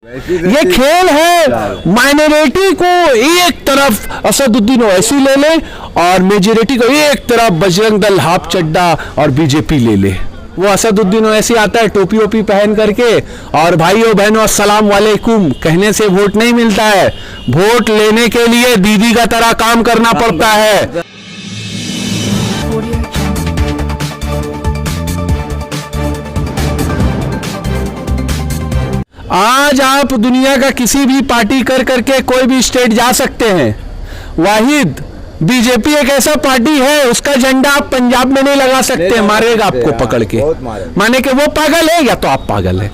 ये खेल है। माइनॉरिटी को एक तरफ असदुद्दीन ओवैसी ले ले और मेजॉरिटी को एक तरफ बजरंग दल, हाफ चड्डा और बीजेपी ले ले। वो असदुद्दीन ओवैसी आता है टोपी ओपी पहन करके और भाइयों बहनों अस्सलाम वालेकुम कहने से वोट नहीं मिलता है। वोट लेने के लिए दीदी का तरह काम करना पड़ता है। आज आप दुनिया का किसी भी पार्टी कर करके कोई भी स्टेट जा सकते हैं। वाहिद बीजेपी एक ऐसा पार्टी है, उसका झंडा आप पंजाब में नहीं लगा सकते, मारेगा आपको पकड़ के। माने कि वो पागल है या तो आप पागल है।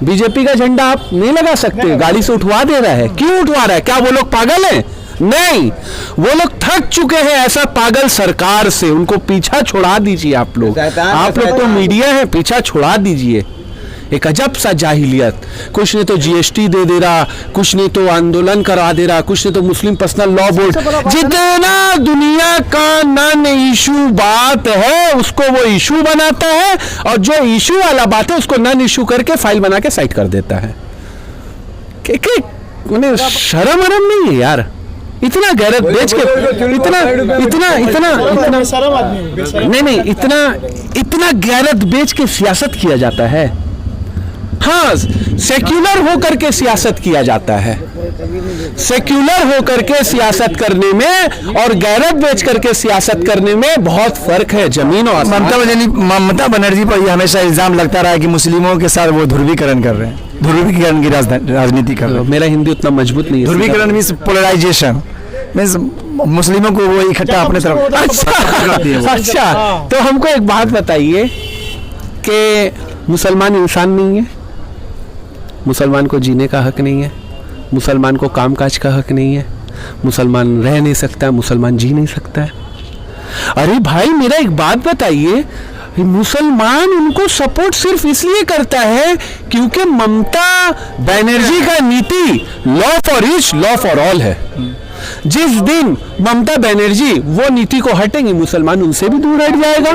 बीजेपी का झंडा आप नहीं लगा सकते, गाड़ी से उठवा दे रहा है। क्यों उठवा रहा है? क्या वो लोग पागल हैं? नहीं, वो लोग थक चुके हैं ऐसा पागल सरकार से। उनको पीछा छोड़ा दीजिए आप लोग। आप लोग तो मीडिया है, पीछा छोड़ा दीजिए। एक अजब सा जाहिलियत, कुछ ने तो जीएसटी दे रहा, कुछ ने तो आंदोलन करा दे रहा, कुछ ने तो मुस्लिम पर्सनल लॉ बोर्ड। जितना दुनिया का नॉन इशू बात है उसको वो इशू बनाता है और जो इशू वाला बात है उसको नॉन इशू करके फाइल बना के साइड कर देता है। उन्हें शर्म वरम नहीं है यार। इतना गैरत बेच के इतना गैरत बेच के सियासत किया जाता है। हाँ, सेक्युलर होकर के सियासत किया जाता है। सेक्युलर होकर के सियासत करने में और गैरत बेच करके सियासत करने में बहुत फर्क है, जमीन और ममता बनर्जी पर यह हमेशा इल्जाम लगता रहा है कि मुस्लिमों के साथ वो ध्रुवीकरण कर रहे हैं, ध्रुवीकरण की राजनीति कर रहे हैं। मेरा हिंदी उतना मजबूत नहीं है। ध्रुवीकरण मींस पोलराइजेशन, मींस मुस्लिमों को वो इकट्ठा अपने तरफ। अच्छा, तो हमको एक बात बताइए कि मुसलमान इंसान नहीं है? मुसलमान को जीने का हक नहीं है? मुसलमान को कामकाज का हक नहीं है? मुसलमान रह नहीं सकता, मुसलमान जी नहीं सकता है? अरे भाई मेरा एक बात बताइए, मुसलमान उनको सपोर्ट सिर्फ इसलिए करता है क्योंकि ममता बनर्जी का नीति law for each law for all है। जिस दिन ममता बनर्जी वो नीति को हटेंगी, मुसलमान उनसे भी दूर हट जाएगा।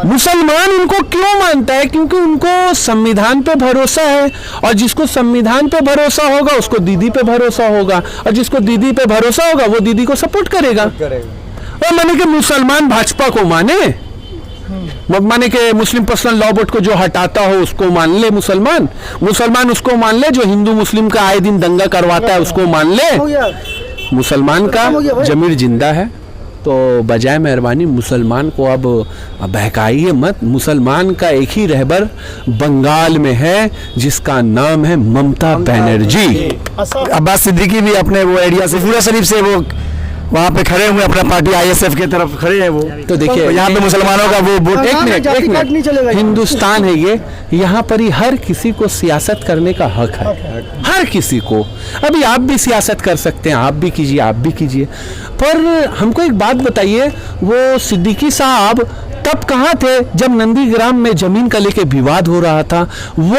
मुसलमान उनको क्यों मानता है? क्योंकि उनको संविधान पे भरोसा है और जिसको संविधान पे भरोसा होगा उसको दीदी पे भरोसा होगा और जिसको दीदी पे भरोसा होगा वो दीदी को सपोर्ट करेगा। और माने कि मुसलमान भाजपा को माने कि मुस्लिम पर्सनल लॉ बोर्ड को जो हटाता हो उसको मान ले मुसलमान उसको मान ले, जो हिंदू मुस्लिम का आए दिन दंगा करवाता है उसको मान ले। मुसलमान का जमीर जिंदा है, तो बजाय मेहरबानी मुसलमान को अब बहकाइए मत। मुसलमान का एक ही रहबर बंगाल में है जिसका नाम है ममता बनर्जी। अब्बास सिद्दीकी भी अपने वो एरिया से फूला शरीफ से वो वहाँ पे खड़े हुए, अपना पार्टी आईएसएफ के तरफ खड़े हैं वो। तो देखिए यहाँ पे मुसलमानों का वो वोट। एक मिनट, हिंदुस्तान है ये, यहाँ पर ही हर किसी को सियासत करने का हक है, हर किसी को। अभी आप भी सियासत कर सकते हैं, आप भी कीजिए। पर हमको एक बात बताइए, वो सिद्दीकी साहब तब कहाँ थे जब नंदीग्राम में जमीन का लेके विवाद हो रहा था? वो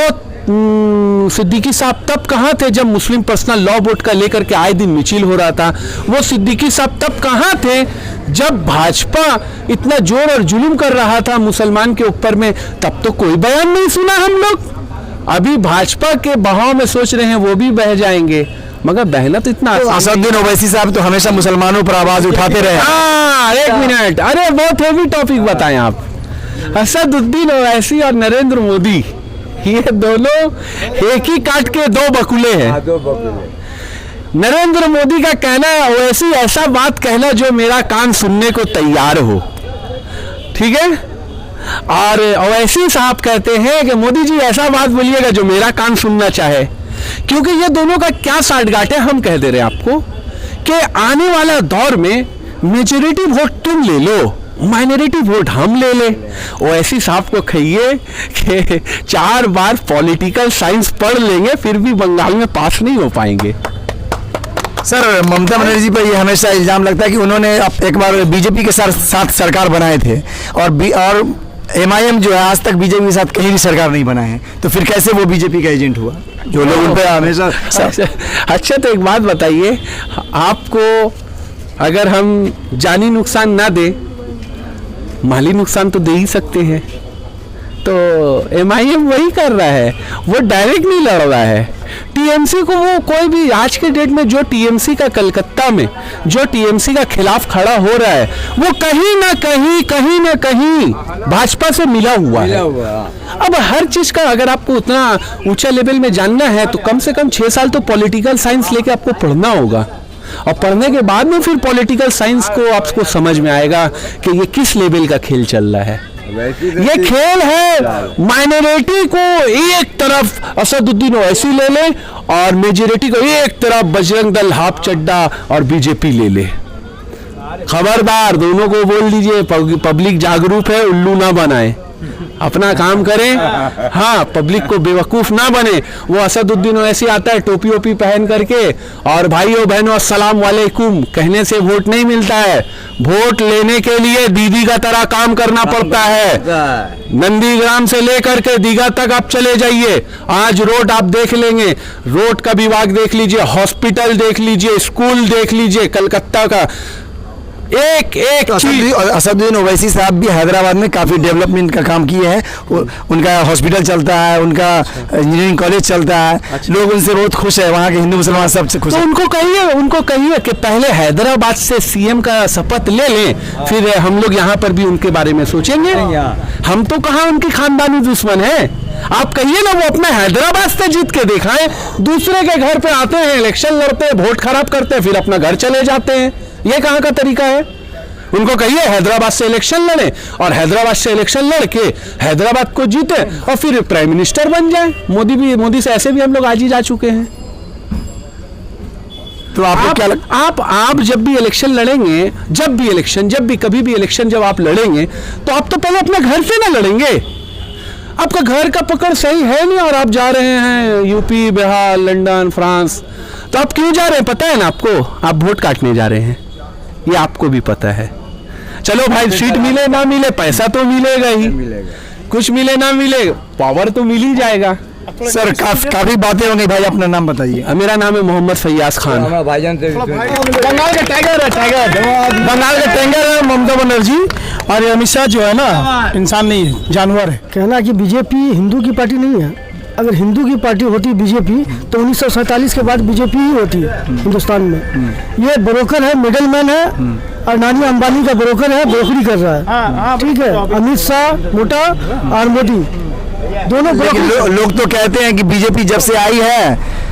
सिद्दीकी साहब तब कहाँ थे जब मुस्लिम पर्सनल लॉ बोर्ड का लेकर के आए दिन मिचिल हो रहा था? वो सिद्दीकी साहब तब कहाँ थे जब भाजपा इतना जोर और जुल्म कर रहा था मुसलमान के ऊपर में? तब तो कोई बयान नहीं सुना हम लोग। अभी भाजपा के बहाव में सोच रहे हैं वो भी बह जाएंगे, मगर बहना तो इतना। असदुद्दीन ओवैसी साहब तो हमेशा मुसलमानों पर आवाज उठाते रहे। हाँ, एक मिनट, अरे बहुत हेवी टॉपिक बताएं आप। असदुद्दीन ओवैसी और नरेंद्र मोदी, ये दोनों एक ही काट के दो बकुले हैं। नरेंद्र मोदी का कहना है ओवैसी ऐसा बात कहना जो मेरा कान सुनने को तैयार हो, ठीक है? और ओवैसी साहब कहते हैं कि मोदी जी ऐसा बात बोलिएगा जो मेरा कान सुनना चाहे। क्योंकि ये दोनों का क्या साठगांठ है, हम कह दे रहे हैं आपको कि आने वाला दौर में मेजॉरिटी वोट तुम ले लो, माइनॉरिटी वोट हम ले ले। ओवैसी साहब को कहिए कि 4 बार पॉलिटिकल साइंस पढ़ लेंगे फिर भी बंगाल में पास नहीं हो पाएंगे। सर, ममता बनर्जी पर यह हमेशा इल्जाम लगता है कि उन्होंने एक बार बीजेपी के साथ सरकार बनाए थे और एमआईएम जो है आज तक बीजेपी के साथ कहीं भी सरकार नहीं बनाए हैं, तो फिर कैसे वो बीजेपी का एजेंट हुआ जो लोग उन पर हमेशा। अच्छा, तो एक बात बताइए, आपको अगर हम जानी नुकसान ना दे, माली नुकसान तो दे ही सकते हैं। तो MIM वही कर रहा है, वो डायरेक्ट नहीं लड़ रहा है। टीएमसी को वो कोई भी आज के डेट में जो टीएमसी का कलकत्ता में जो टीएमसी का खिलाफ खड़ा हो रहा है वो कहीं ना कहीं भाजपा से मिला हुआ है। अब हर चीज का अगर आपको उतना ऊंचा लेवल में जानना है तो कम से कम 6 साल तो पॉलिटिकल साइंस लेके आपको पढ़ना होगा, और पढ़ने के बाद में फिर पॉलिटिकल साइंस को आपको समझ में आएगा कि ये किस लेवल का खेल चल रहा है। ये खेल है माइनॉरिटी को एक तरफ असदुद्दीन ओवैसी ले ले और मेजॉरिटी को एक तरफ बजरंग दल, हाफ चड्डा और बीजेपी ले ले। खबरदार, दोनों को बोल दीजिए पब्लिक जागरूक है, उल्लू ना बनाए, अपना काम करें। हाँ, पब्लिक को बेवकूफ ना बने। वो असदुद्दीन ओवैसी आता है टोपी ओपी पहन करके और भाइयों बहनों अस्सलाम वालेकुम कहने से वोट नहीं मिलता है। वोट लेने के लिए दीदी का तरह काम करना पड़ता है। नंदीग्राम से लेकर के दीघा तक आप चले जाइए, आज रोड आप देख लेंगे, रोड का विभाग देख लीजिए, हॉस्पिटल देख लीजिए, स्कूल देख लीजिए, कलकत्ता का एक चीज। असदुद्दीन ओवैसी साहब भी हैदराबाद में काफी डेवलपमेंट का काम किए हैं। उनका हॉस्पिटल चलता है, उनका इंजीनियरिंग कॉलेज चलता है। अच्छा। लोग उनसे बहुत खुश है, वहाँ के हिंदू मुसलमान सबसे खुश तो है। उनको कहिए कि पहले हैदराबाद से सीएम का शपथ ले लें, फिर हम लोग यहाँ पर भी उनके बारे में सोचेंगे। हम तो कहाँ उनकी खानदानी दुश्मन है। आप कहिए ना, वो अपना हैदराबाद से जीत के दिखाएं। दूसरे के घर पे आते हैं, इलेक्शन लड़ते हैं, वोट खराब करते हैं, फिर अपना घर चले जाते हैं। ये कहाँ का तरीका है? उनको कहिए हैदराबाद से इलेक्शन लड़े और हैदराबाद से इलेक्शन लड़के हैदराबाद को जीते और फिर प्राइम मिनिस्टर बन जाए। मोदी से ऐसे भी हम लोग आज ही जा चुके हैं। तो आपको क्या आप जब भी इलेक्शन लड़ेंगे, कभी भी इलेक्शन जब आप लड़ेंगे तो आप तो पहले अपने घर से ना लड़ेंगे। आपका घर का पकड़ सही है नहीं और आप जा रहे हैं यूपी, बिहार, लंदन, फ्रांस। तो आप क्यों जा रहे हैं पता है ना आपको? आप वोट काटने जा रहे हैं, ये आपको भी पता है। चलो भाई, सीट मिले ना मिले, पैसा तो मिलेगा ही, कुछ मिले ना मिले, पावर तो मिल ही जाएगा। सर काफी बातें होंगी भाई, अपना नाम बताइए। मेरा नाम है मोहम्मद फैयाज खान। भाईजान से बंगाल का टाइगर है ममता बनर्जी। और अमित शाह जो है ना, इंसान नहीं जानवर है। कहना कि बीजेपी हिंदू की पार्टी नहीं है। अगर हिंदू की पार्टी होती बीजेपी तो 1947 के बाद बीजेपी ही होती है हिंदुस्तान में। ये ब्रोकर है, मिडलमैन है, और नानी अंबानी का ब्रोकर है, ब्रोकरी कर रहा है। ठीक है, अमित शाह मोटा और मोदी दोनों। लोग तो कहते हैं कि बीजेपी जब से आई है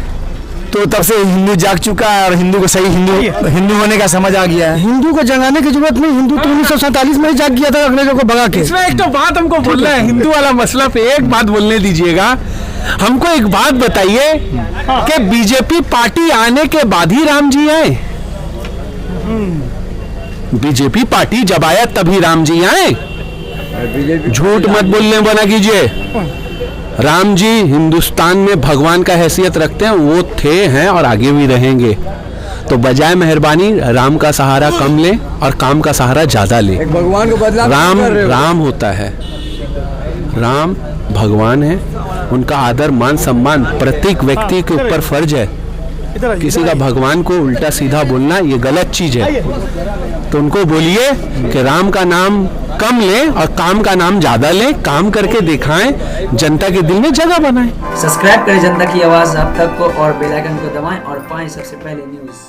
तो तब से हिंदू जाग चुका है और हिंदू को सही हिंदू होने का समझ आ गया है। हिंदू को जगाने की जरूरत नहीं, हिंदू तो 1947 में ही जाग गया था अंग्रेजों को भगा के। इसमें एक तो बात हमको बोलना है, हिंदू वाला मसला पे एक बात बोलने दीजिएगा। हमको एक बात बताइए कि बीजेपी पार्टी आने के बाद ही राम जी आए? बीजेपी पार्टी जब आया तभी राम जी आए? झूठ मत बोलने बना कीजिए। राम जी हिंदुस्तान में भगवान का हैसियत रखते हैं, वो थे, हैं और आगे भी रहेंगे। तो बजाय मेहरबानी राम का सहारा कम ले और काम का सहारा ज्यादा ले। भगवान को बदला राम होता है, राम भगवान है, उनका आदर मान सम्मान प्रत्येक व्यक्ति के ऊपर फर्ज है। किसी का भगवान को उल्टा सीधा बोलना ये गलत चीज है। तो उनको बोलिए कि राम का नाम कम ले और काम का नाम ज्यादा ले, काम करके दिखाएं, जनता के दिल में जगह बनाएं। सब्सक्राइब करें जनता की आवाज आप तक को और बेल आइकन को दबाएं और पाएं सबसे पहले न्यूज़।